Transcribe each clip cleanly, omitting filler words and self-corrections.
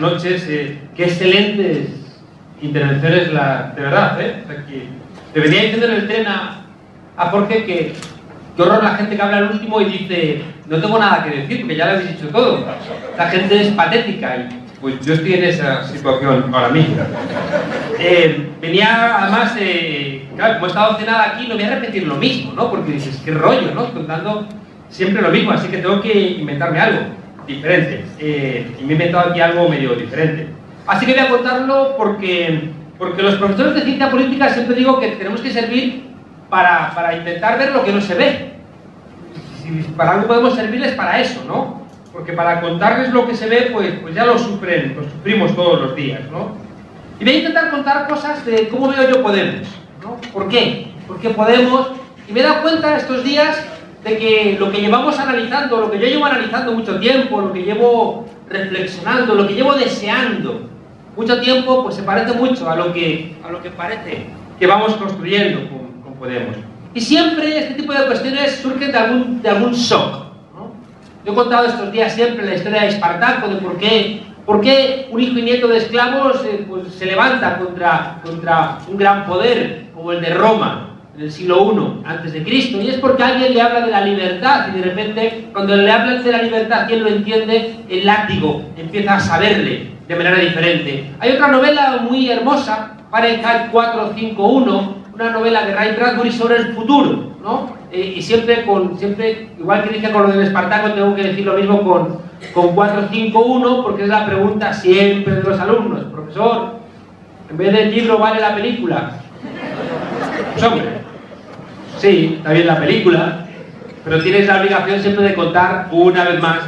noches. Qué excelentes intervenciones, de verdad, O sea, que le venía diciendo en el tren a Jorge que horror la gente que habla al último y dice no tengo nada que decir porque ya lo habéis dicho todo. La gente es patética y pues yo estoy en esa situación ahora mismo. Venía además, claro, como he estado cenada aquí, no voy a repetir lo mismo, ¿no? Porque dices, qué rollo, ¿no? Contando siempre lo mismo, así que tengo que inventarme algo diferente. Y me he inventado aquí algo medio diferente. Así que voy a contarlo porque los profesores de ciencia política siempre digo que tenemos que servir para intentar ver lo que no se ve. Si para algo podemos servirles para eso, ¿no? Porque para contarles lo que se ve, pues ya lo sufrimos todos los días, ¿no? Y voy a intentar contar cosas de cómo veo yo Podemos, ¿no? ¿Por qué? Porque Podemos, y me he dado cuenta estos días de que lo que llevamos analizando, lo que yo llevo analizando mucho tiempo, lo que llevo reflexionando, lo que llevo deseando mucho tiempo, pues se parece mucho a lo que parece que vamos construyendo con Podemos. Y siempre este tipo de cuestiones surgen de algún shock, ¿no? Yo he contado estos días siempre la historia de Espartaco, de por qué un hijo y nieto de esclavos pues se levanta contra un gran poder como el de Roma en el siglo I a.C. y es porque alguien le habla de la libertad y de repente cuando le hablan de la libertad y él lo entiende, el látigo empieza a saberle de manera diferente. Hay otra novela muy hermosa, Fahrenheit 451, una novela de Ray Bradbury sobre el futuro, ¿no? Y siempre, igual que dije con lo del Espartaco, tengo que decir lo mismo con 451, porque es la pregunta siempre de los alumnos. Profesor, en vez del libro vale la película. Pues hombre, sí, está bien la película, pero tienes la obligación siempre de contar una vez más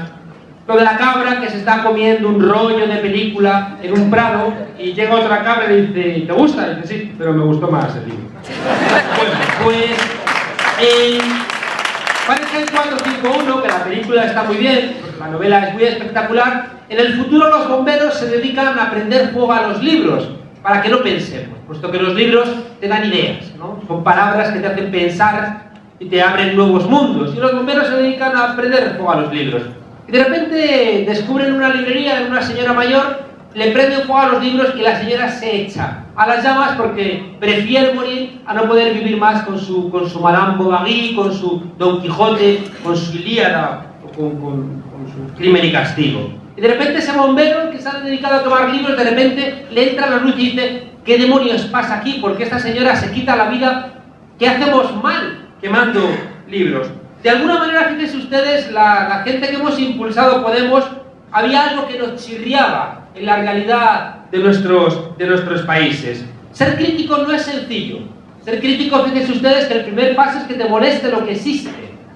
lo de la cabra que se está comiendo un rollo de película en un prado y llega otra cabra y dice, ¿te gusta? Y dice, sí, pero me gustó más el libro. Bueno, pues Fahrenheit 451, que la película está muy bien, porque la novela es muy espectacular, en el futuro los bomberos se dedican a prender fuego a los libros para que no pensemos, puesto que los libros te dan ideas, ¿no? Son palabras que te hacen pensar y te abren nuevos mundos, y los bomberos se dedican a prender fuego a los libros. Y de repente descubren una librería de una señora mayor, le prenden fuego a los libros y la señora se echa a las llamas porque prefiere morir a no poder vivir más con su Madame Bovary, con su Don Quijote, con su Ilíada, con su Crimen y Castigo. Y de repente ese bombero que se ha dedicado a tomar libros, de repente le entra la luz y dice, ¿qué demonios pasa aquí? ¿Por qué esta señora se quita la vida? ¿Qué hacemos mal quemando libros? De alguna manera, fíjense ustedes, la gente que hemos impulsado Podemos, había algo que nos chirriaba en la realidad de nuestros países. Ser crítico no es sencillo. Ser crítico, fíjense ustedes, que el primer paso es que te moleste lo que existe.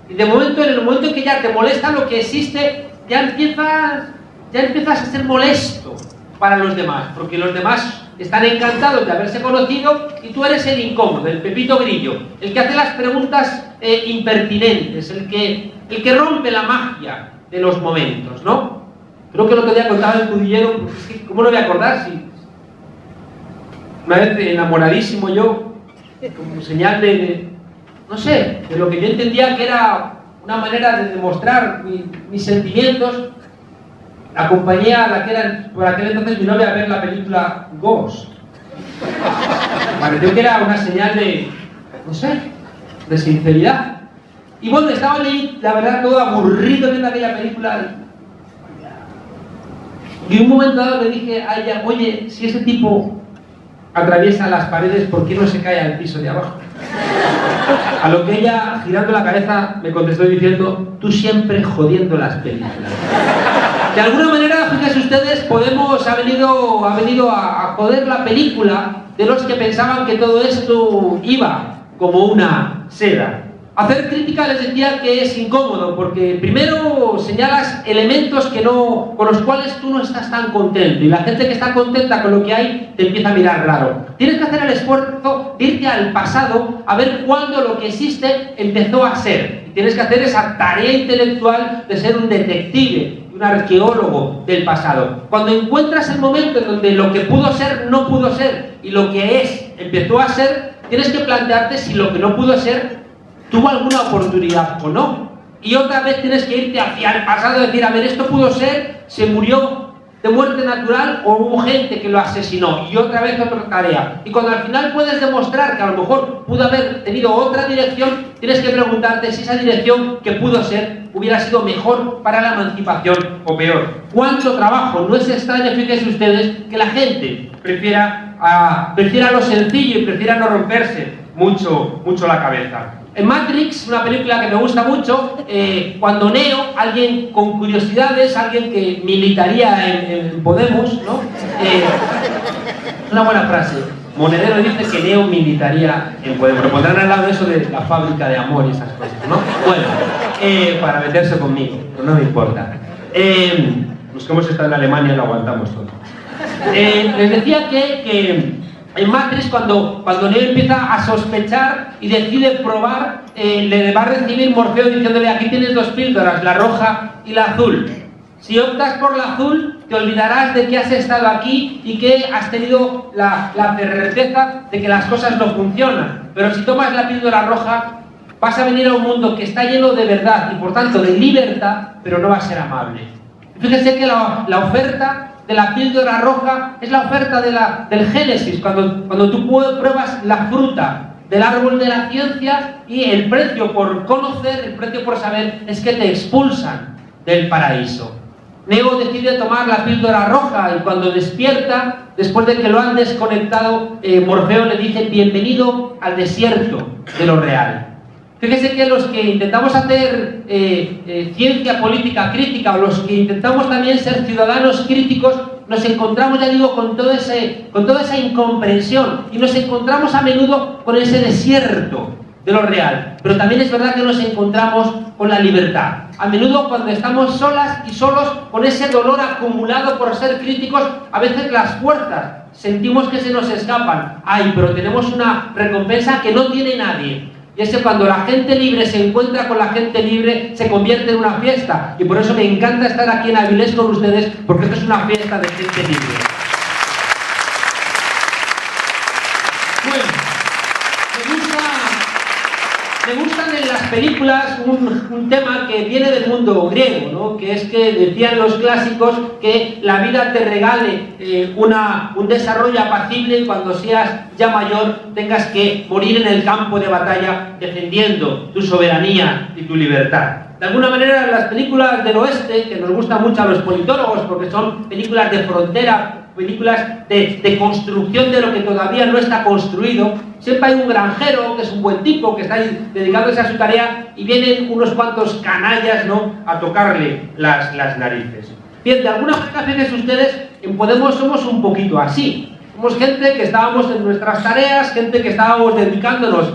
Y en el momento en que ya te molesta lo que existe, ya empiezas a ser molesto para los demás, porque los demás están encantados de haberse conocido y tú eres el incómodo, el Pepito Grillo, el que hace las preguntas impertinentes, el que rompe la magia de los momentos, ¿no? Creo que el otro día contaba el Cudillero, pues es que, ¿cómo no voy a acordar si una vez enamoradísimo yo, como señal no sé, de lo que yo entendía que era una manera de demostrar mis sentimientos, acompañé a la que era por aquel entonces mi novia a ver la película Ghost. Me pareció que era una señal no sé, de sinceridad. Y bueno, estaba ahí, la verdad, todo aburrido viendo aquella película. Y en un momento dado le dije a ella, oye, si ese tipo atraviesa las paredes, ¿por qué no se cae al piso de abajo? A lo que ella, girando la cabeza, me contestó diciendo, tú siempre jodiendo las películas. De alguna manera, fíjense ustedes, Podemos ha venido a joder la película de los que pensaban que todo esto iba como una seda. Hacer crítica les decía que es incómodo, porque primero señalas elementos con los cuales tú no estás tan contento, y la gente que está contenta con lo que hay te empieza a mirar raro. Tienes que hacer el esfuerzo de irte al pasado a ver cuándo lo que existe empezó a ser. Y tienes que hacer esa tarea intelectual de ser un detective, un arqueólogo del pasado. Cuando encuentras el momento en donde lo que pudo ser no pudo ser y lo que es empezó a ser, tienes que plantearte si lo que no pudo ser tuvo alguna oportunidad o no. Y otra vez tienes que irte hacia el pasado y decir, a ver, esto pudo ser, se murió de muerte natural o hubo gente que lo asesinó y otra vez otra tarea. Y cuando al final puedes demostrar que a lo mejor pudo haber tenido otra dirección, tienes que preguntarte si esa dirección que pudo ser hubiera sido mejor para la emancipación o peor. ¿Cuánto trabajo? No es extraño, fíjense ustedes, que la gente prefiera lo sencillo y prefiera no romperse mucho la cabeza. En Matrix, una película que me gusta mucho, cuando Neo, alguien con curiosidades, alguien que militaría en Podemos, ¿no? Una buena frase. Monedero dice que Neo militaría en Podemos. Lo pondrán al lado de eso de la fábrica de amor y esas cosas, ¿no? Bueno, para meterse conmigo, pero no me importa. Los que hemos estado en Alemania lo aguantamos todo. Les decía que en Matrix, cuando Neo empieza a sospechar y decide probar, le va a recibir Morfeo diciéndole: aquí tienes dos píldoras, la roja y la azul. Si optas por la azul, te olvidarás de que has estado aquí y que has tenido la certeza de que las cosas no funcionan. Pero si tomas la píldora roja, vas a venir a un mundo que está lleno de verdad y por tanto de libertad, pero no va a ser amable. Fíjense que la oferta de la píldora roja es la oferta del Génesis, cuando tú pruebas la fruta del árbol de la ciencia y el precio por conocer, el precio por saber, es que te expulsan del paraíso. Neo decide tomar la píldora roja y cuando despierta, después de que lo han desconectado, Morfeo le dice: bienvenido al desierto de lo real. Fíjese que los que intentamos hacer ciencia política crítica, o los que intentamos también ser ciudadanos críticos, nos encontramos, ya digo, con toda esa incomprensión y nos encontramos a menudo con ese desierto de lo real. Pero también es verdad que nos encontramos con la libertad. A menudo cuando estamos solas y solos, con ese dolor acumulado por ser críticos, a veces las fuerzas sentimos que se nos escapan. Ay, pero tenemos una recompensa que no tiene nadie. Y es que cuando la gente libre se encuentra con la gente libre, se convierte en una fiesta. Y por eso me encanta estar aquí en Avilés con ustedes, porque esto es una fiesta de gente libre. Bueno, me gustan en las películas un tema que viene del mundo griego, ¿no? Que es que decían los clásicos que la vida te regale un desarrollo apacible y cuando seas ya mayor tengas que morir en el campo de batalla defendiendo tu soberanía y tu libertad. De alguna manera las películas del oeste, que nos gustan mucho a los politólogos porque son películas de frontera, películas de construcción de lo que todavía no está construido, siempre hay un granjero que es un buen tipo, que está ahí dedicándose a su tarea y vienen unos cuantos canallas, ¿no?, a tocarle las narices. Bien, de alguna manera, fíjense ustedes, en Podemos somos un poquito así. Somos gente que estábamos en nuestras tareas, gente que estábamos dedicándonos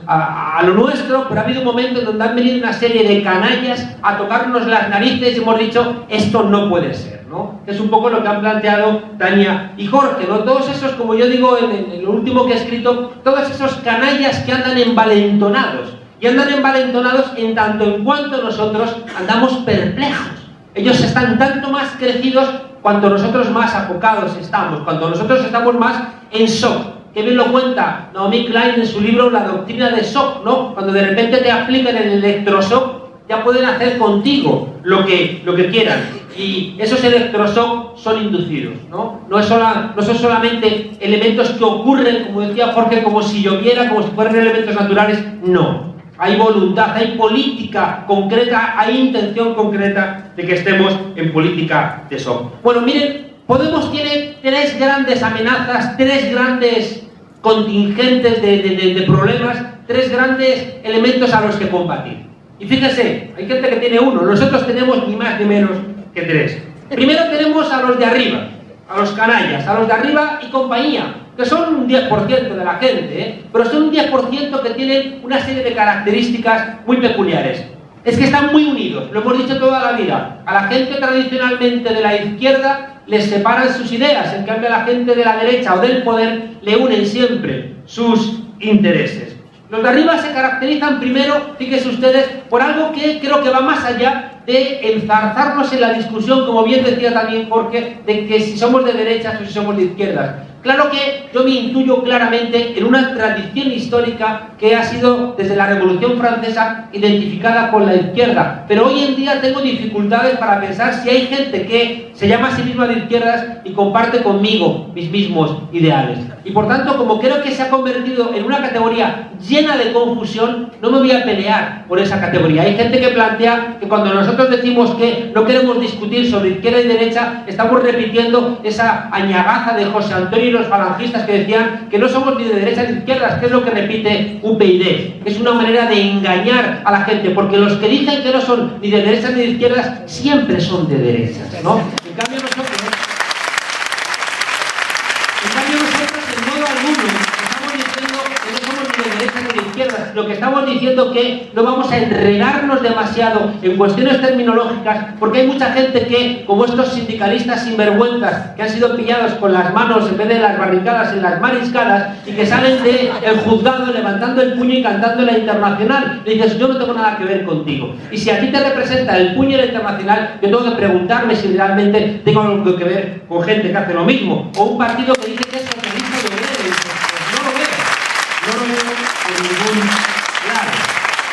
a lo nuestro, pero ha habido un momento en donde han venido una serie de canallas a tocarnos las narices y hemos dicho: esto no puede ser, ¿no? Es un poco lo que han planteado Tania y Jorge, ¿no? Todos esos, como yo digo en lo último que he escrito, todos esos canallas que andan envalentonados. Y andan envalentonados en tanto en cuanto nosotros andamos perplejos. Ellos están tanto más crecidos cuanto nosotros más afocados estamos, cuando nosotros estamos más en shock. Que bien lo cuenta Naomi Klein en su libro La doctrina de shock, ¿no? Cuando de repente te aplican el electroshock, ya pueden hacer contigo lo que quieran. Y esos electroshock son inducidos, ¿no? No son solamente elementos que ocurren, como decía Jorge, como si lloviera, como si fueran elementos naturales. No. Hay voluntad, hay política concreta, hay intención concreta de que estemos en política de shock. Bueno, miren, Podemos tiene tres grandes amenazas, tres grandes contingentes de problemas, tres grandes elementos a los que combatir. Y fíjense, hay gente que tiene uno, nosotros tenemos ni más ni menos que tres. Primero tenemos a los de arriba, a los canallas, a los de arriba y compañía, que son un 10% de la gente, pero son un 10% que tienen una serie de características muy peculiares. Es que están muy unidos, lo hemos dicho toda la vida. A la gente tradicionalmente de la izquierda les separan sus ideas, en cambio a la gente de la derecha o del poder le unen siempre sus intereses. Los de arriba se caracterizan primero, fíjense ustedes, por algo que creo que va más allá de enzarzarnos en la discusión, como bien decía también Jorge, de que si somos de derechas o si somos de izquierdas. Claro que yo me intuyo claramente en una tradición histórica que ha sido desde la Revolución Francesa identificada con la izquierda, pero hoy en día tengo dificultades para pensar si hay gente que se llama a sí misma de izquierdas y comparte conmigo mis mismos ideales. Y por tanto, como creo que se ha convertido en una categoría llena de confusión, no me voy a pelear por esa categoría. Hay gente que plantea que cuando nosotros decimos que no queremos discutir sobre izquierda y derecha, estamos repitiendo esa añagaza de José Antonio y los falangistas que decían que no somos ni de derecha ni de izquierdas, que es lo que repite UPyD. Es una manera de engañar a la gente, porque los que dicen que no son ni de derechas ni de izquierdas siempre son de derechas, ¿no? En cambio nosotros, en modo alguno, estamos diciendo que no somos ni de derechas ni de izquierdas. Lo que estamos diciendo es que no vamos a enredarnos demasiado en cuestiones terminológicas, porque hay mucha gente que, como estos sindicalistas sinvergüenzas, que han sido pillados con las manos en vez de las barricadas en las mariscadas, y que salen del juzgado levantando el puño y cantando la Internacional. Le dices, yo no tengo nada que ver contigo. Y si a ti te representa el puño y la Internacional, yo tengo que preguntarme si realmente tengo algo que ver con gente que hace lo mismo. O un partido que dice que es socialista de obreros. Pues no lo veo. No lo veo en ningún lado.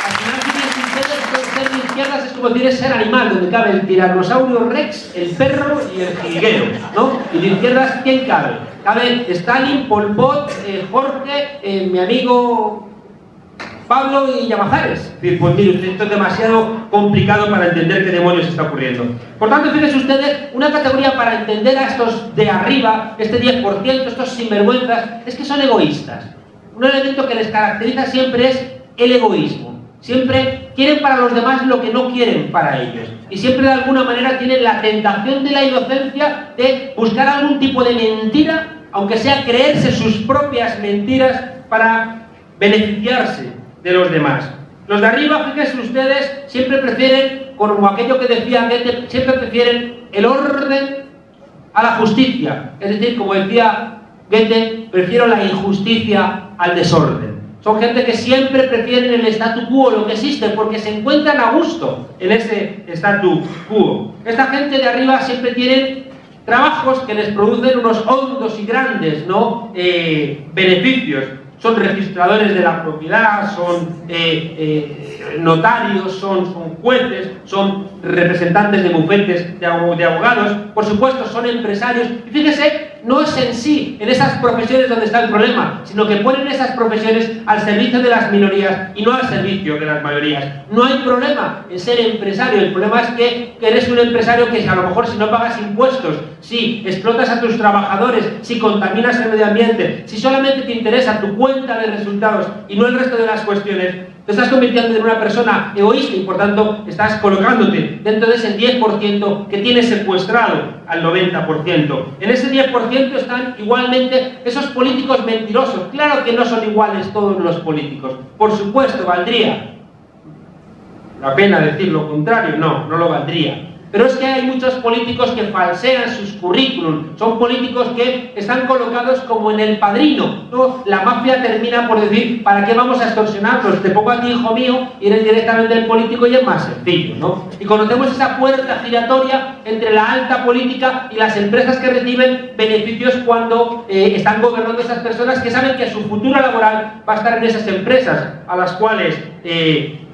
Al final, si ustedes ser de izquierdas es como decir es ser animal, donde cabe el tiranosaurio rex, el perro y el jilguero, ¿no? Y de izquierdas, ¿quién cabe? Cabe Stalin, Pol Pot, Jorge, mi amigo Pablo y Llamazares. Pues mire, esto es demasiado complicado para entender qué demonios está ocurriendo. Por tanto, fíjense ustedes, una categoría para entender a estos de arriba, este 10%, estos sinvergüenzas, es que son egoístas. Un elemento que les caracteriza siempre es el egoísmo. Siempre quieren para los demás lo que no quieren para ellos. Y siempre de alguna manera tienen la tentación de la inocencia de buscar algún tipo de mentira, aunque sea creerse sus propias mentiras para beneficiarse de los demás. Los de arriba, fíjense ustedes, siempre prefieren, como aquello que decía Goethe, siempre prefieren el orden a la justicia. Es decir, como decía Goethe, prefiero la injusticia al desorden. Son gente que siempre prefieren el statu quo, lo que existe, porque se encuentran a gusto en ese statu quo. Esta gente de arriba siempre tienen trabajos que les producen unos hondos y grandes, ¿no? Beneficios. Son registradores de la propiedad, son notarios, son jueces, son representantes de bufetes de abogados, por supuesto son empresarios. Y fíjese, no es en sí, en esas profesiones donde está el problema, sino que ponen esas profesiones al servicio de las minorías y no al servicio de las mayorías. No hay problema en ser empresario, el problema es que eres un empresario que a lo mejor si no pagas impuestos, si explotas a tus trabajadores, si contaminas el medio ambiente, si solamente te interesa tu cuenta de resultados y no el resto de las cuestiones, te estás convirtiendo en una persona egoísta y por tanto estás colocándote dentro de ese 10% que tienes secuestrado al 90%. En ese 10% están igualmente esos políticos mentirosos. Claro que no son iguales todos los políticos. Por supuesto, valdría la pena decir lo contrario. No lo valdría. Pero es que hay muchos políticos que falsean sus currículums, son políticos que están colocados como en El Padrino, ¿no? La mafia termina por decir, ¿para qué vamos a extorsionarlos? Te pongo a ti, hijo mío, y eres directamente el político y es más sencillo, ¿no? Y conocemos esa puerta giratoria entre la alta política y las empresas que reciben beneficios cuando están gobernando esas personas que saben que su futuro laboral va a estar en esas empresas a las cuales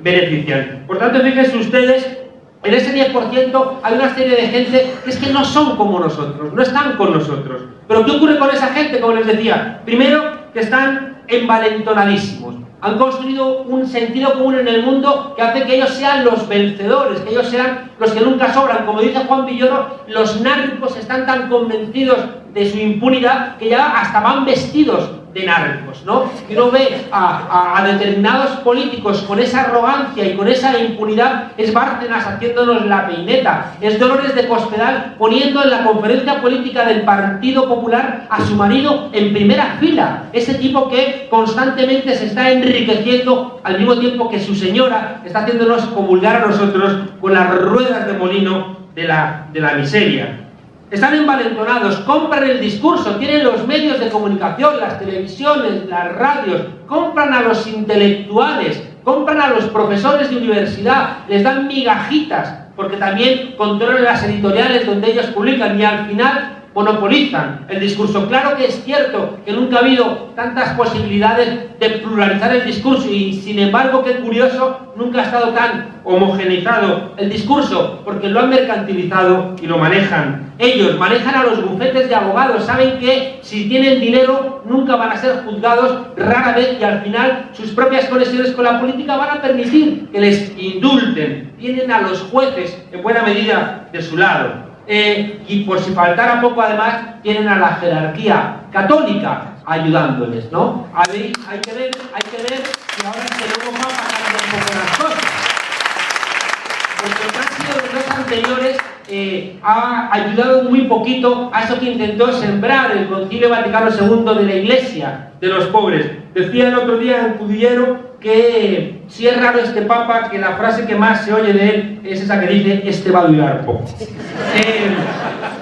benefician. Por tanto, fíjense ustedes, en ese 10% hay una serie de gente que es que no son como nosotros, no están con nosotros. Pero ¿qué ocurre con esa gente? Como les decía, primero que están envalentonadísimos. Han construido un sentido común en el mundo que hace que ellos sean los vencedores, que ellos sean los que nunca sobran. Como dice Juan Villoro, los narcos están tan convencidos de su impunidad que ya hasta van vestidos de narcos, ¿no? Y uno ve a determinados políticos con esa arrogancia y con esa impunidad. Es Bárcenas haciéndonos la peineta, es Dolores de Cospedal poniendo en la conferencia política del Partido Popular a su marido en primera fila, ese tipo que constantemente se está enriqueciendo al mismo tiempo que su señora está haciéndonos comulgar a nosotros con las ruedas de molino de la miseria. Están envalentonados, compran el discurso, tienen los medios de comunicación, las televisiones, las radios, compran a los intelectuales, compran a los profesores de universidad, les dan migajitas, porque también controlan las editoriales donde ellos publican y al final monopolizan el discurso. Claro que es cierto que nunca ha habido tantas posibilidades de pluralizar el discurso y, sin embargo, qué curioso, nunca ha estado tan homogeneizado el discurso, porque lo han mercantilizado y lo manejan. Ellos manejan a los bufetes de abogados, saben que si tienen dinero nunca van a ser juzgados, rara vez, y al final sus propias conexiones con la política van a permitir que les indulten. Tienen a los jueces en buena medida de su lado. Y por si faltara poco, además, tienen a la jerarquía católica ayudándoles, ¿no? Hay que ver si ahora es que luego van pasando un poco las cosas. Porque el tránsito de los anteriores ha ayudado muy poquito a eso que intentó sembrar el Concilio Vaticano II de la Iglesia de los pobres. Decía el otro día en Cudillero que si es raro este Papa, que la frase que más se oye de él es esa que dice: este va a durar poco.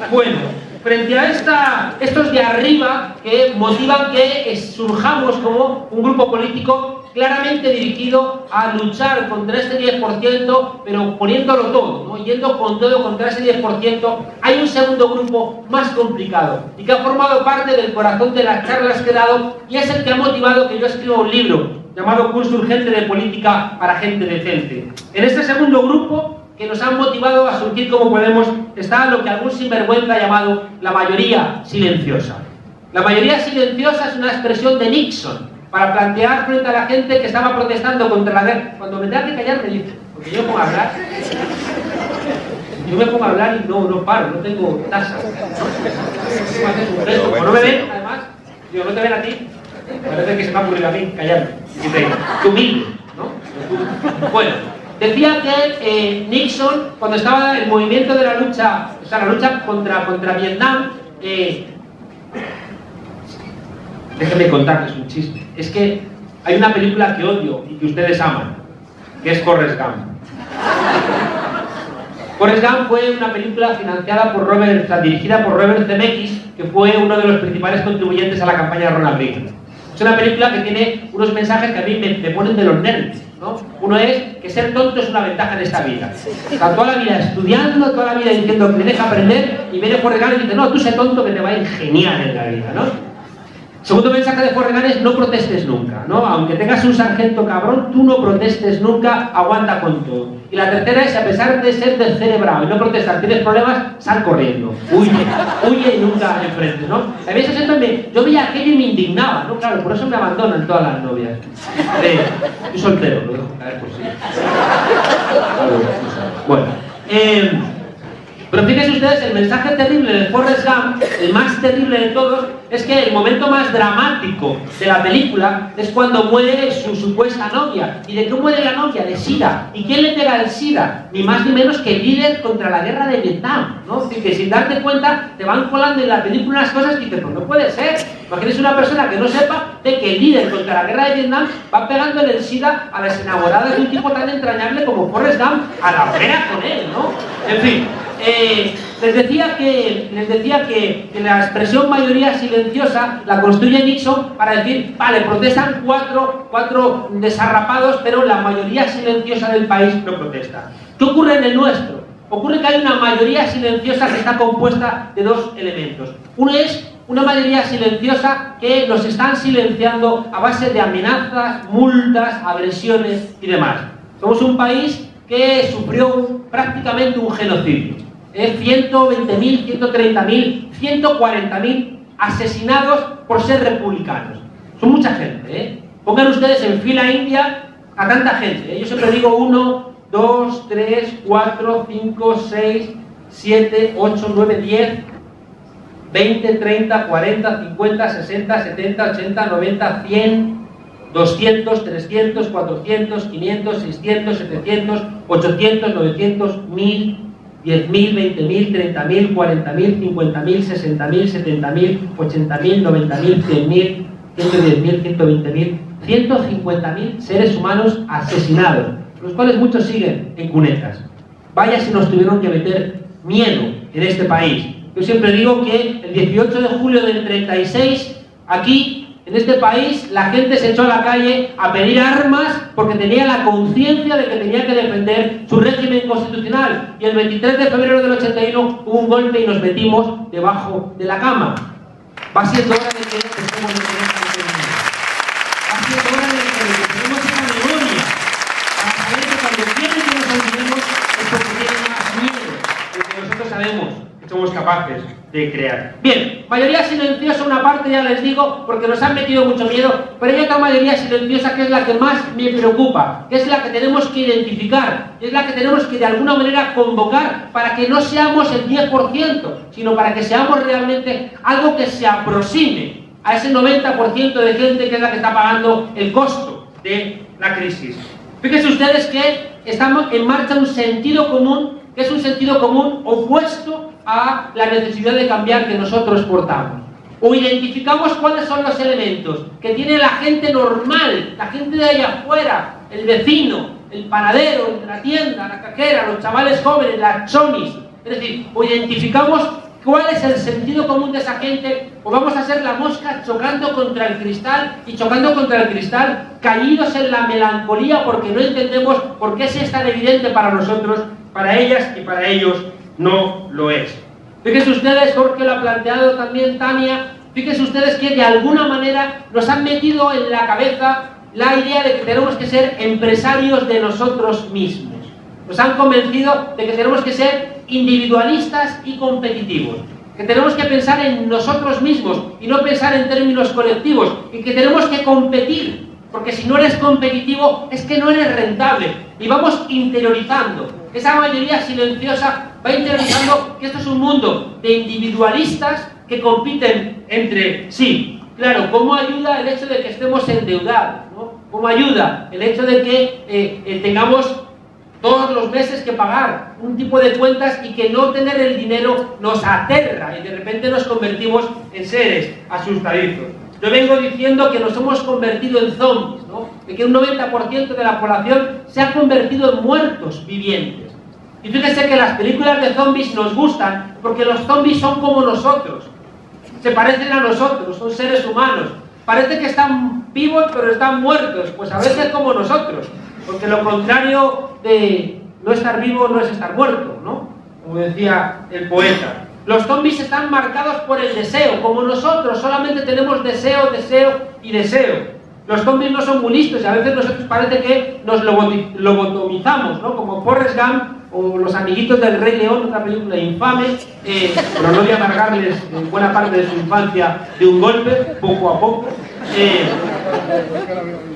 Bueno, frente a estos de arriba que motivan que surjamos como un grupo político claramente dirigido a luchar contra este 10%, pero poniéndolo todo, ¿no? Yendo con todo contra ese 10%, hay un segundo grupo más complicado y que ha formado parte del corazón de las charlas que he dado, y es el que ha motivado que yo escriba un libro llamado Curso Urgente de Política para Gente Decente. En este segundo grupo, que nos han motivado a surgir como podemos, está lo que algún sinvergüenza ha llamado la mayoría silenciosa. La mayoría silenciosa es una expresión de Nixon para plantear frente a la gente que estaba protestando contra la guerra. Cuando me tenga que callar me dice, porque yo me pongo a hablar. Yo me pongo a hablar y no paro, no tengo tasa. Como no me ven, además, digo, no te ven a ti, parece que se me ha ocurrido a mí callarme. Y te digo, qué humilde, ¿no? Bueno, decía que Nixon, cuando estaba en el movimiento de la lucha, o sea, la lucha contra Vietnam, déjenme contarles un chisme. Es que hay una película que odio y que ustedes aman, que es Forrest Gump. Forrest Gump fue una película financiada por dirigida por Robert Zemeckis, que fue uno de los principales contribuyentes a la campaña de Ronald Reagan. Es una película que tiene unos mensajes que a mí me ponen de los nervios, ¿no? Uno es que ser tonto es una ventaja en esta vida. Está toda la vida estudiando, toda la vida diciendo que tienes que aprender, y viene Forrest Gump y dice, no, tú sé tonto que te va a ir genial en la vida, ¿no? Segundo mensaje de Forrest Gump es: no protestes nunca, ¿no? Aunque tengas un sargento cabrón, tú no protestes nunca, aguanta con todo. Y la tercera es: a pesar de ser descerebrado y no protestar, tienes problemas, sal corriendo, huye y nunca enfrentes, ¿no? A veces yo veía aquello y me indignaba, ¿no? Claro, por eso me abandonan todas las novias. Estoy soltero, lo dejo caer por sí. Bueno, pero fíjense ustedes, el mensaje terrible de Forrest Gump, el más terrible de todos, es que el momento más dramático de la película es cuando muere su supuesta novia. ¿Y de qué muere la novia? De SIDA. ¿Y quién le pega el SIDA? Ni más ni menos que el líder contra la guerra de Vietnam, ¿no? Es decir, que sin darte cuenta te van colando en la película unas cosas que dices, pues no puede ser. Imagínese una persona que no sepa de que el líder contra la guerra de Vietnam va pegándole el SIDA a las enamoradas de un tipo tan entrañable como Forrest Gump, a la hoguera con él, ¿no? En fin. Les decía que la expresión mayoría silenciosa la construye Nixon para decir, vale, protestan cuatro desarrapados, pero la mayoría silenciosa del país no protesta. ¿Qué ocurre en el nuestro? Ocurre que hay una mayoría silenciosa que está compuesta de dos elementos. Uno es una mayoría silenciosa que nos están silenciando a base de amenazas, multas, agresiones y demás. Somos un país que sufrió prácticamente un genocidio. 120.000, 130.000, 140.000 asesinados por ser republicanos. Son mucha gente, ¿eh? Pongan ustedes en fila india a tanta gente, ¿eh? Yo siempre digo 1, 2, 3, 4, 5, 6, 7, 8, 9, 10, 20, 30, 40, 50, 60, 70, 80, 90, 100, 200, 300, 400, 500, 600, 700, 800, 900, 1000, 10.000, 20.000, 30.000, 40.000, 50.000, 60.000, 70.000, 80.000, 90.000, 100.000, 110.000, 120.000, 150.000 seres humanos asesinados, los cuales muchos siguen en cunetas. Vaya si nos tuvieron que meter miedo en este país. Yo siempre digo que el 18 de julio del 36, aquí en este país la gente se echó a la calle a pedir armas porque tenía la conciencia de que tenía que defender su régimen constitucional. Y el 23 de febrero del 81 hubo un golpe y nos metimos debajo de la cama. Va siendo hora de que estemos en esta memoria. Va siendo hora de que tenemos esa memoria para saber que cuando quieren que nos olvidemos es porque tienen más miedo de que nosotros sabemos que somos capaces de crear. Bien, mayoría silenciosa una parte, ya les digo, porque nos han metido mucho miedo, pero hay otra mayoría silenciosa que es la que más me preocupa, que es la que tenemos que identificar, es la que tenemos que de alguna manera convocar para que no seamos el 10%, sino para que seamos realmente algo que se aproxime a ese 90% de gente que es la que está pagando el costo de la crisis. Fíjense ustedes que estamos en marcha un sentido común, que es un sentido común opuesto a la necesidad de cambiar que nosotros portamos. O identificamos cuáles son los elementos que tiene la gente normal, la gente de allá afuera, el vecino, el panadero, el de la tienda, la cajera, los chavales jóvenes, las chonis. Es decir, o identificamos cuál es el sentido común de esa gente, o vamos a ser la mosca chocando contra el cristal y chocando contra el cristal, caídos en la melancolía porque no entendemos por qué es tan evidente para nosotros, para ellas y para ellos no lo es. Fíjense ustedes, Jorge lo ha planteado también, Tania, fíjense ustedes que de alguna manera nos han metido en la cabeza la idea de que tenemos que ser empresarios de nosotros mismos. Nos han convencido de que tenemos que ser individualistas y competitivos, que tenemos que pensar en nosotros mismos y no pensar en términos colectivos, y que tenemos que competir, porque si no eres competitivo es que no eres rentable. Y vamos interiorizando, esa mayoría silenciosa va interiorizando que esto es un mundo de individualistas que compiten entre sí. Claro, ¿cómo ayuda el hecho de que estemos endeudados, ¿no? ¿Cómo ayuda el hecho de que tengamos todos los meses que pagar un tipo de cuentas y que no tener el dinero nos aterra y de repente nos convertimos en seres asustadizos? Yo vengo diciendo que nos hemos convertido en zombies, ¿no? De que un 90% de la población se ha convertido en muertos vivientes. Y fíjense que las películas de zombies nos gustan porque los zombies son como nosotros, se parecen a nosotros, son seres humanos. Parece que están vivos pero están muertos, pues a veces como nosotros, porque lo contrario de no estar vivo no es estar muerto, ¿no? Como decía el poeta. Los zombies están marcados por el deseo, como nosotros, solamente tenemos deseo, deseo y deseo. Los zombies no son muy listos y a veces nosotros parece que nos lobotomizamos, ¿no? Como Forrest Gump o Los amiguitos del Rey León, otra película infame, pero no voy a amargarles buena parte de su infancia de un golpe, poco a poco.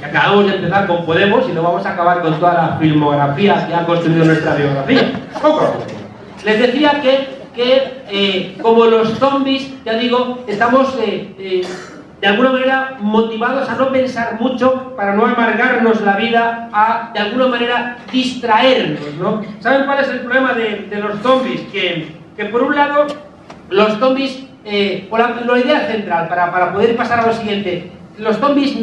Acabamos de empezar con Podemos y no vamos a acabar con toda la filmografía que ha construido nuestra biografía. Poco a poco. Les decía que como los zombies, ya digo, estamos de alguna manera motivados a no pensar mucho para no amargarnos la vida, a de alguna manera distraernos, ¿no? ¿Saben cuál es el problema de los zombies? Que por un lado, los zombies, la idea central, para poder pasar a lo siguiente, los zombies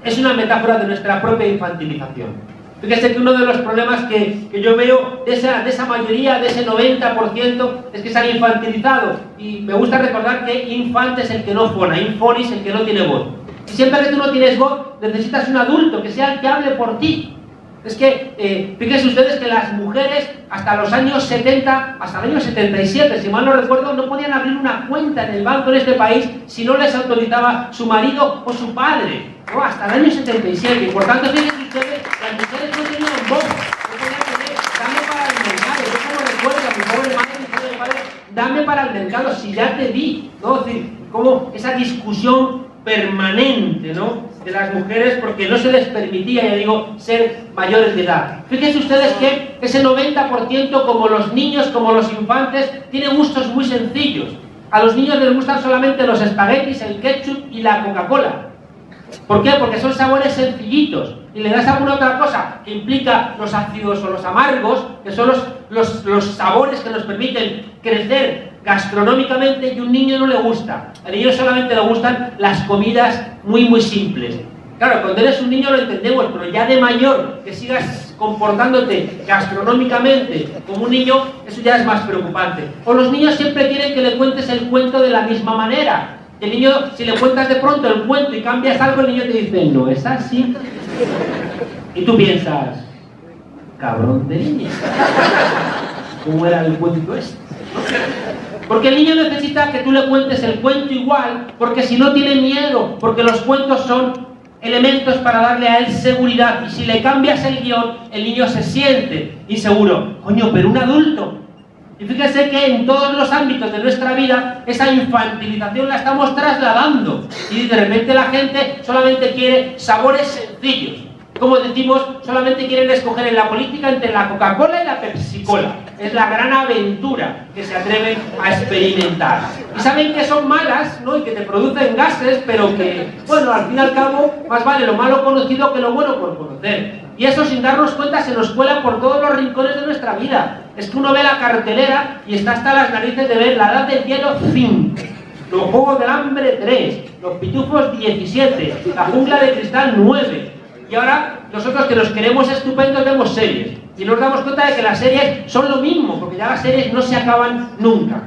es una metáfora de nuestra propia infantilización. Fíjese que uno de los problemas que yo veo de esa mayoría, de ese 90%, es que se han infantilizado. Y me gusta recordar que infant es el que no fona, infonis es el que no tiene voz. Y siempre que tú no tienes voz, necesitas un adulto, que sea el que hable por ti. Es que, fíjense ustedes que las mujeres, hasta los años 70, hasta el año 77, si mal no recuerdo, no podían abrir una cuenta en el banco en este país si no les autorizaba su marido o su padre. No, hasta el año 77. Y por tanto, fíjense ustedes, las mujeres no tenían voz, no podían tener, dame para el mercado. Yo como recuerdo a mi pobre madre, mi pobre padre, dame para el mercado si ya te di, ¿no? Es decir, como esa discusión permanente, ¿no?, de las mujeres porque no se les permitía, ya digo, ser mayores de edad. Fíjense ustedes que ese 90%, como los niños, como los infantes, tienen gustos muy sencillos. A los niños les gustan solamente los espaguetis, el ketchup y la Coca-Cola. ¿Por qué? Porque son sabores sencillitos. Y le das alguna otra cosa que implica los ácidos o los amargos, que son los sabores que nos permiten crecer gastronómicamente, y a un niño no le gusta. Al niño solamente le gustan las comidas muy muy simples. Claro, cuando eres un niño lo entendemos, pero ya de mayor, que sigas comportándote gastronómicamente como un niño, eso ya es más preocupante. O los niños siempre quieren que le cuentes el cuento de la misma manera. El niño, si le cuentas de pronto el cuento y cambias algo, el niño te dice, no es así. Y tú piensas, cabrón de niño, ¿cómo era el cuento este? Porque el niño necesita que tú le cuentes el cuento igual, porque si no tiene miedo, porque los cuentos son elementos para darle a él seguridad, y si le cambias el guión, el niño se siente inseguro. Coño, pero un adulto. Y fíjese que en todos los ámbitos de nuestra vida, esa infantilización la estamos trasladando, y de repente la gente solamente quiere sabores sencillos. Como decimos, solamente quieren escoger en la política entre la Coca-Cola y la Pepsi-Cola. Es la gran aventura que se atreven a experimentar. Y saben que son malas, ¿no? Y que te producen gases, pero que, bueno, al fin y al cabo, más vale lo malo conocido que lo bueno por conocer. Y eso, sin darnos cuenta, se nos cuela por todos los rincones de nuestra vida. Es que uno ve la cartelera y está hasta las narices de ver La Edad del Hielo 5, Los Juegos del Hambre 3, Los Pitufos 17, La Jungla de Cristal 9... Y ahora, nosotros que nos queremos estupendos vemos series. Y nos damos cuenta de que las series son lo mismo, porque ya las series no se acaban nunca.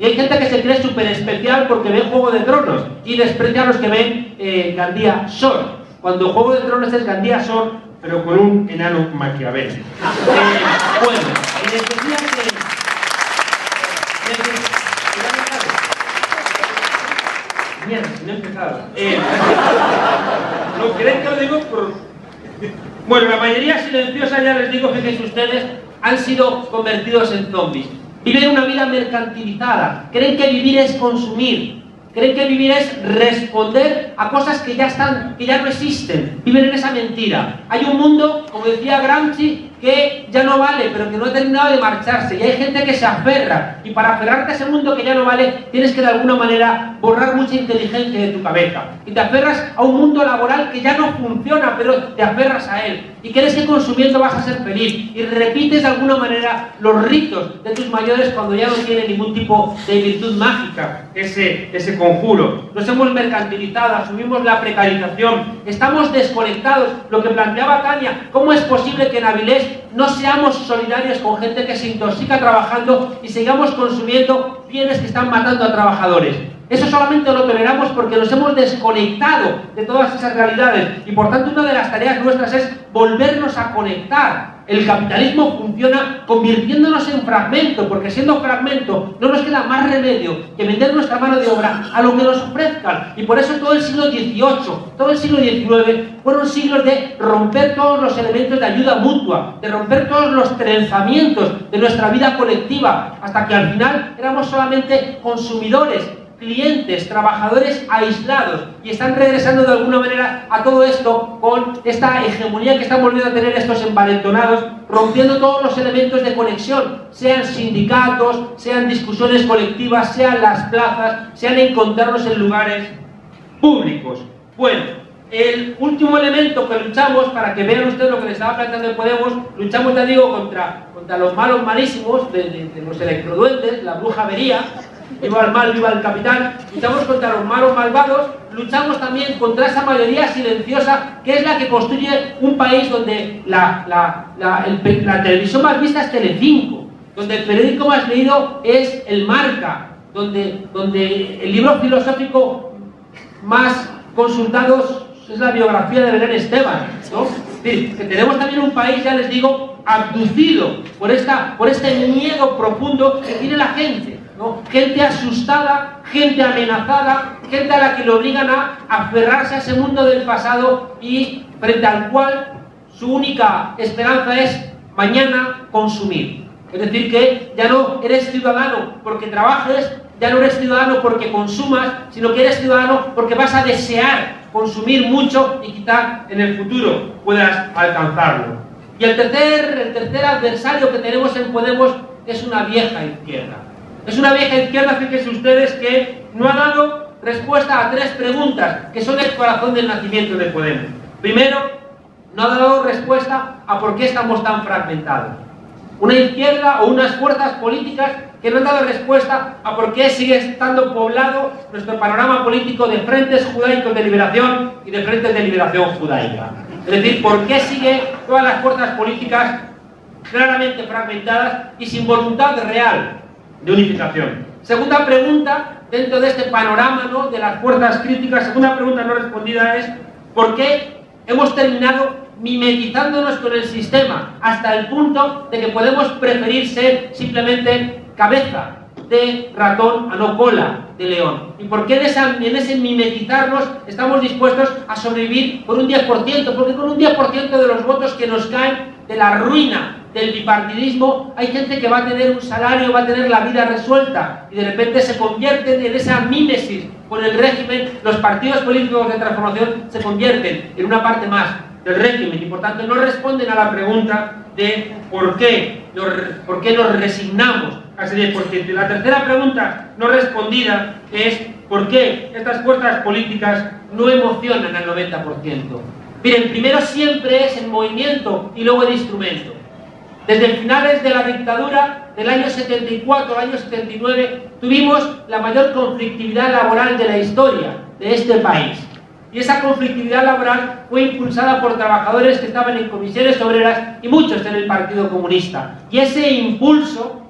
Y hay gente que se cree súper especial porque ve Juego de Tronos y desprecia a los que ven Gandía Sor. Cuando Juego de Tronos es Gandía Sor, pero con un enano maquiavélico. Bueno, y les decía que... Mierda, no he empezado. ¿No creen que lo digo por...? Bueno, la mayoría silenciosa, ya les digo, fíjense ustedes, han sido convertidos en zombies. Viven una vida mercantilizada. Creen que vivir es consumir. Creen que vivir es responder a cosas que ya están, que ya no existen. Viven en esa mentira. Hay un mundo, como decía Gramsci, que ya no vale, pero que no ha terminado de marcharse. Y hay gente que se aferra. Y para aferrarte a ese mundo que ya no vale, tienes que de alguna manera borrar mucha inteligencia de tu cabeza. Y te aferras a un mundo laboral que ya no funciona, pero te aferras a él. Y crees que consumiendo vas a ser feliz. Y repites de alguna manera los ritos de tus mayores cuando ya no tienen ningún tipo de virtud mágica ese conjuro. Nos hemos mercantilizado, asumimos la precarización, estamos desconectados. Lo que planteaba Tania, ¿cómo es posible que en Avilés no seamos solidarios con gente que se intoxica trabajando y sigamos consumiendo bienes que están matando a trabajadores? Eso solamente lo toleramos porque nos hemos desconectado de todas esas realidades, y por tanto una de las tareas nuestras es volvernos a conectar. El capitalismo funciona convirtiéndonos en fragmento, porque siendo fragmento no nos queda más remedio que vender nuestra mano de obra a lo que nos ofrezcan. Y por eso todo el siglo XVIII, todo el siglo XIX fueron siglos de romper todos los elementos de ayuda mutua, de romper todos los trenzamientos de nuestra vida colectiva, hasta que al final éramos solamente consumidores, clientes, trabajadores aislados, y están regresando de alguna manera a todo esto con esta hegemonía que están volviendo a tener estos envalentonados, rompiendo todos los elementos de conexión, sean sindicatos, sean discusiones colectivas, sean las plazas, sean encontrarnos en lugares públicos. Bueno, el último elemento que luchamos, para que vean ustedes lo que les estaba planteando de Podemos, luchamos, ya digo, contra los malos malísimos de los electroduendes, la brujería. Viva el mal, viva el capital. Luchamos contra los malos malvados, luchamos también contra esa mayoría silenciosa que es la que construye un país donde la televisión más vista es Telecinco, donde el periódico más leído es El Marca, donde el libro filosófico más consultado es la biografía de Belén Esteban, ¿no? Es decir, que tenemos también un país, ya les digo, abducido por este miedo profundo que tiene la gente, ¿no? Gente asustada, gente amenazada, gente a la que le obligan a aferrarse a ese mundo del pasado y frente al cual su única esperanza es mañana consumir. Es decir, que ya no eres ciudadano porque trabajes, ya no eres ciudadano porque consumas, sino que eres ciudadano porque vas a desear consumir mucho y quizá en el futuro puedas alcanzarlo. Y el tercer adversario que tenemos en Podemos es una vieja izquierda. Es una vieja izquierda, fíjense ustedes, que no ha dado respuesta a tres preguntas que son el corazón del nacimiento de Podemos. Primero, no ha dado respuesta a por qué estamos tan fragmentados. Una izquierda o unas fuerzas políticas que no han dado respuesta a por qué sigue estando poblado nuestro panorama político de frentes judaicos de liberación y de frentes de liberación judaica. Es decir, por qué sigue todas las fuerzas políticas claramente fragmentadas y sin voluntad real de unificación. Segunda pregunta, dentro de este panorama, ¿no?, de las fuerzas críticas, segunda pregunta no respondida es ¿por qué hemos terminado mimetizándonos con el sistema hasta el punto de que podemos preferir ser simplemente cabeza de ratón a no cola de león? ¿Y por qué en ese mimetizarnos estamos dispuestos a sobrevivir por un 10%? Porque con un 10% de los votos que nos caen de la ruina del bipartidismo, hay gente que va a tener un salario, va a tener la vida resuelta, y de repente se convierten en esa mímesis con el régimen. Los partidos políticos de transformación se convierten en una parte más del régimen, y por tanto no responden a la pregunta de por qué nos resignamos a ese 10%. Y la tercera pregunta no respondida es por qué estas fuerzas políticas no emocionan al 90%. Miren, primero siempre es el movimiento y luego el instrumento. Desde finales de la dictadura del año 74 al año 79 tuvimos la mayor conflictividad laboral de la historia de este país. Y esa conflictividad laboral fue impulsada por trabajadores que estaban en comisiones obreras y muchos en el Partido Comunista. Y ese impulso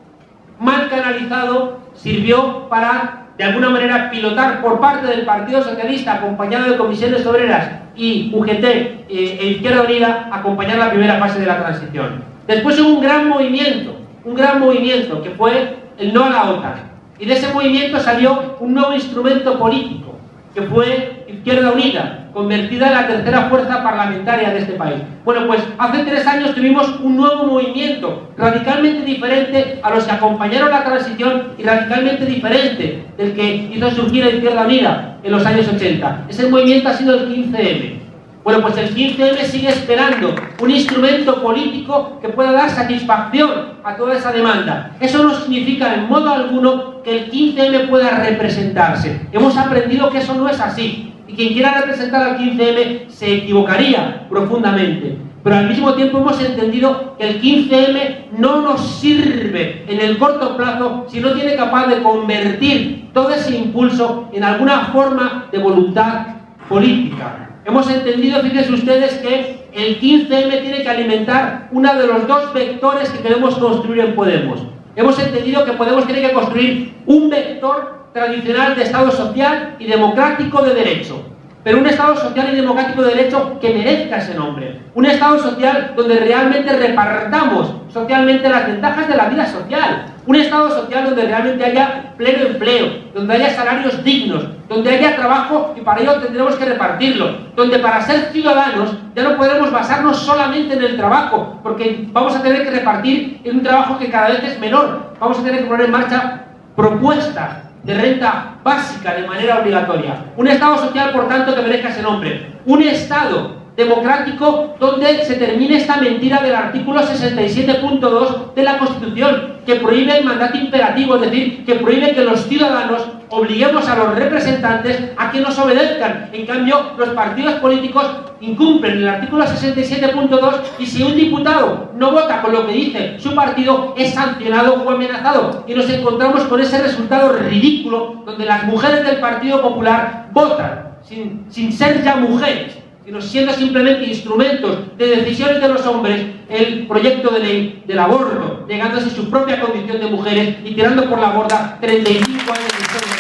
mal canalizado sirvió para, de alguna manera, pilotar por parte del Partido Socialista, acompañado de comisiones obreras, y UGT e Izquierda Unida, acompañar la primera fase de la transición. Después hubo un gran movimiento que fue el no a la OTAN. Y de ese movimiento salió un nuevo instrumento político, que fue Izquierda Unida, convertida en la tercera fuerza parlamentaria de este país. Bueno, pues hace 3 años tuvimos un nuevo movimiento, radicalmente diferente a los que acompañaron la transición y radicalmente diferente del que hizo surgir la Izquierda Unida en los años 80. Ese movimiento ha sido el 15M. Bueno, pues el 15M sigue esperando un instrumento político que pueda dar satisfacción a toda esa demanda. Eso no significa en modo alguno que el 15M pueda representarse. Hemos aprendido que eso no es así. Y quien quiera representar al 15M se equivocaría profundamente. Pero al mismo tiempo hemos entendido que el 15M no nos sirve en el corto plazo si no tiene capaz de convertir todo ese impulso en alguna forma de voluntad política. Hemos entendido, fíjense ustedes, que el 15M tiene que alimentar uno de los 2 vectores que queremos construir en Podemos. Hemos entendido que Podemos tiene que construir un vector tradicional de Estado social y democrático de derecho. Pero un Estado social y democrático de derecho que merezca ese nombre. Un Estado social donde realmente repartamos socialmente las ventajas de la vida social. Un Estado social donde realmente haya pleno empleo, donde haya salarios dignos, donde haya trabajo, y para ello tendremos que repartirlo. Donde para ser ciudadanos ya no podremos basarnos solamente en el trabajo, porque vamos a tener que repartir en un trabajo que cada vez es menor. Vamos a tener que poner en marcha propuestas de renta básica de manera obligatoria. Un Estado social, por tanto, que merezca ese nombre. Un Estado democrático donde se termine esta mentira del artículo 67.2 de la Constitución, que prohíbe el mandato imperativo, es decir, que prohíbe que los ciudadanos obliguemos a los representantes a que nos obedezcan. En cambio, los partidos políticos incumplen el artículo 67.2 y si un diputado no vota con lo que dice su partido, es sancionado o amenazado. Y nos encontramos con ese resultado ridículo donde las mujeres del Partido Popular votan sin ser ya mujeres, sino siendo simplemente instrumentos de decisiones de los hombres, el proyecto de ley del aborto, negándose su propia condición de mujeres y tirando por la borda 35 años de historia.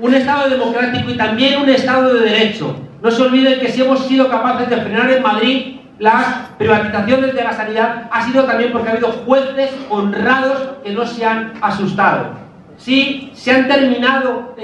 Un Estado democrático y también un Estado de derecho. No se olviden que si hemos sido capaces de frenar en Madrid las privatizaciones de la sanidad, ha sido también porque ha habido jueces honrados que no se han asustado. Si se han terminado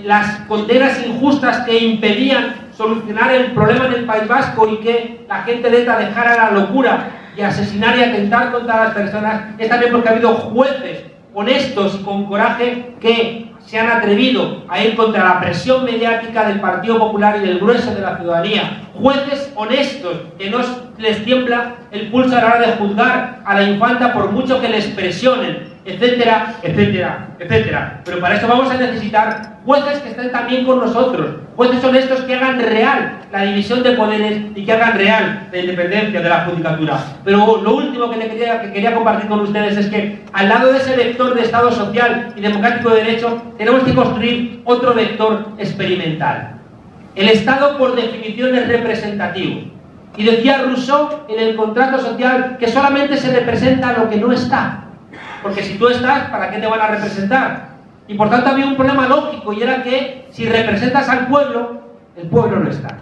las condenas injustas que impedían solucionar el problema en el País Vasco y que la gente de ETA dejara la locura y asesinar y atentar contra las personas, es también porque ha habido jueces honestos y con coraje que se han atrevido a ir contra la presión mediática del Partido Popular y del grueso de la ciudadanía. Jueces honestos que no les tiembla el pulso a la hora de juzgar a la infanta por mucho que les presionen, etcétera, etcétera, etcétera. Pero para eso vamos a necesitar jueces que estén también con nosotros, jueces honestos que hagan real la división de poderes y que hagan real la independencia de la judicatura. Pero lo último que quería compartir con ustedes es que al lado de ese vector de Estado social y democrático de derecho, tenemos que construir otro vector experimental. El Estado, por definición, es representativo. Y decía Rousseau en el contrato social que solamente se representa lo que no está. Porque si tú estás, ¿para qué te van a representar? Y por tanto había un problema lógico, y era que si representas al pueblo, el pueblo no está.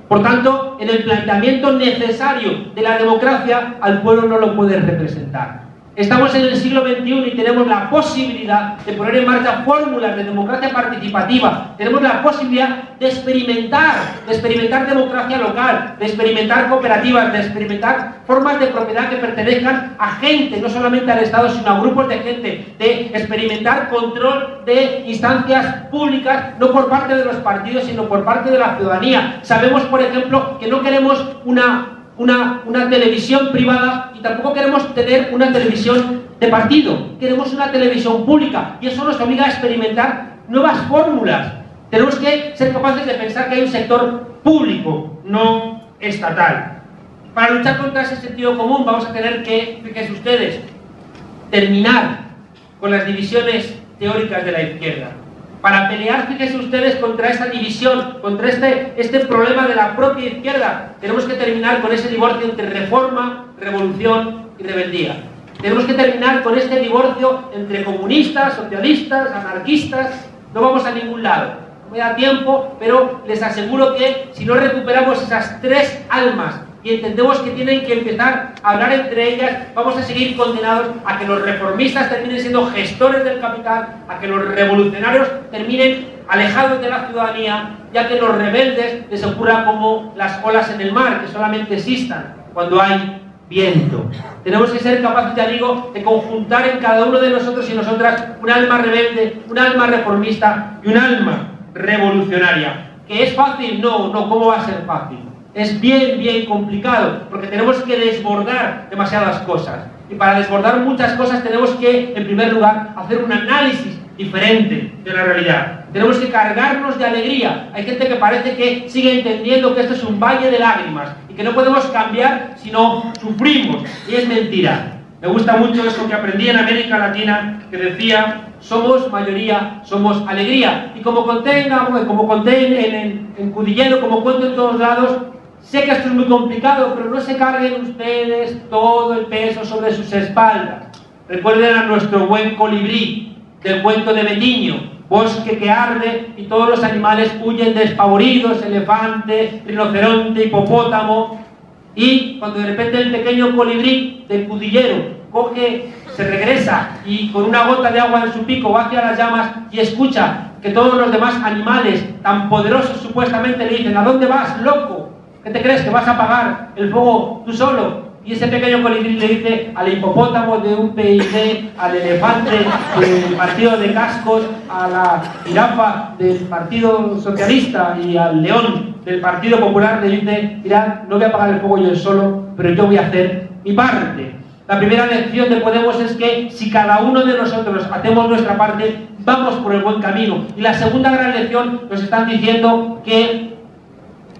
Por tanto, en el planteamiento necesario de la democracia, al pueblo no lo puedes representar. Estamos en el siglo XXI y tenemos la posibilidad de poner en marcha fórmulas de democracia participativa. Tenemos la posibilidad de experimentar democracia local, de experimentar cooperativas, de experimentar formas de propiedad que pertenezcan a gente, no solamente al Estado, sino a grupos de gente, de experimentar control de instancias públicas, no por parte de los partidos, sino por parte de la ciudadanía. Sabemos, por ejemplo, que no queremos una televisión privada y tampoco queremos tener una televisión de partido. Queremos una televisión pública y eso nos obliga a experimentar nuevas fórmulas. Tenemos que ser capaces de pensar que hay un sector público, no estatal. Para luchar contra ese sentido común vamos a tener que, fíjense ustedes, terminar con las divisiones teóricas de la izquierda. Para pelear, fíjense ustedes, contra esta división, contra este problema de la propia izquierda, tenemos que terminar con ese divorcio entre reforma, revolución y rebeldía. Tenemos que terminar con este divorcio entre comunistas, socialistas, anarquistas. No vamos a ningún lado. No me da tiempo, pero les aseguro que si no recuperamos esas tres almas y entendemos que tienen que empezar a hablar entre ellas, vamos a seguir condenados a que los reformistas terminen siendo gestores del capital, a que los revolucionarios terminen alejados de la ciudadanía, ya que los rebeldes les ocurra como las olas en el mar, que solamente existan cuando hay viento. Tenemos que ser capaces, ya digo, de conjuntar en cada uno de nosotros y nosotras un alma rebelde, un alma reformista y un alma revolucionaria. ¿Que es fácil? No, ¿cómo va a ser fácil? Es bien complicado, porque tenemos que desbordar demasiadas cosas. Y para desbordar muchas cosas tenemos que, en primer lugar, hacer un análisis diferente de la realidad. Tenemos que cargarnos de alegría. Hay gente que parece que sigue entendiendo que esto es un valle de lágrimas y que no podemos cambiar si no sufrimos. Y es mentira. Me gusta mucho eso que aprendí en América Latina, que decía: somos mayoría, somos alegría. Y como conté en Cudillero, como cuento en todos lados, sé que esto es muy complicado, pero no se carguen ustedes todo el peso sobre sus espaldas. Recuerden a nuestro buen colibrí del cuento de Betiño: bosque que arde y todos los animales huyen despavoridos, elefante, rinoceronte, hipopótamo. Y cuando de repente el pequeño colibrí del Cudillero se regresa y con una gota de agua en su pico va hacia las llamas y escucha que todos los demás animales tan poderosos supuestamente le dicen: ¿a dónde vas, loco? ¿Qué te crees, que vas a apagar el fuego tú solo? Y ese pequeño colibrí le dice al hipopótamo de un PID, al elefante del partido de cascos, a la jirafa del Partido Socialista y al león del Partido Popular, le dice: mirad, no voy a apagar el fuego yo solo, pero yo voy a hacer mi parte. La primera lección de Podemos es que si cada uno de nosotros hacemos nuestra parte, vamos por el buen camino. Y la segunda gran lección nos están diciendo que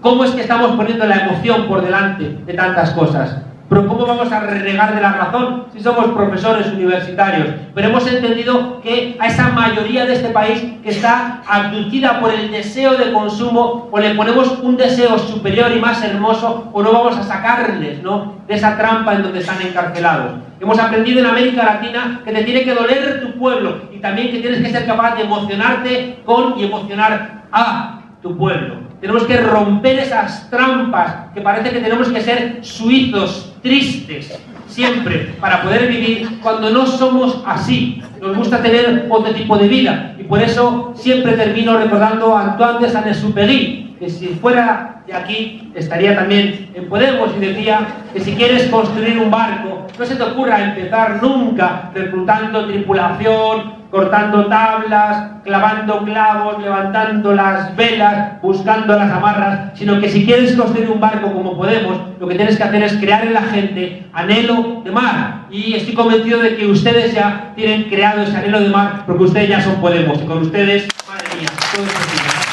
cómo es que estamos poniendo la emoción por delante de tantas cosas. Pero ¿cómo vamos a renegar de la razón si somos profesores universitarios? Pero hemos entendido que a esa mayoría de este país que está abducida por el deseo de consumo, o le ponemos un deseo superior y más hermoso, o no vamos a sacarles, ¿no?, de esa trampa en donde están encarcelados. Hemos aprendido en América Latina que te tiene que doler tu pueblo y también que tienes que ser capaz de emocionarte con y emocionar a tu pueblo. Tenemos que romper esas trampas que parece que tenemos que ser suizos, tristes, siempre, para poder vivir, cuando no somos así. Nos gusta tener otro tipo de vida y por eso siempre termino recordando a Antoine de Saint-Exupéry, que si fuera de aquí estaría también en Podemos, y decía que si quieres construir un barco, no se te ocurra empezar nunca reclutando tripulación, cortando tablas, clavando clavos, levantando las velas, buscando las amarras, sino que si quieres construir un barco como Podemos, lo que tienes que hacer es crear en la gente anhelo de mar. Y estoy convencido de que ustedes ya tienen creado ese anhelo de mar, porque ustedes ya son Podemos, y con ustedes, madre mía, todo es posible.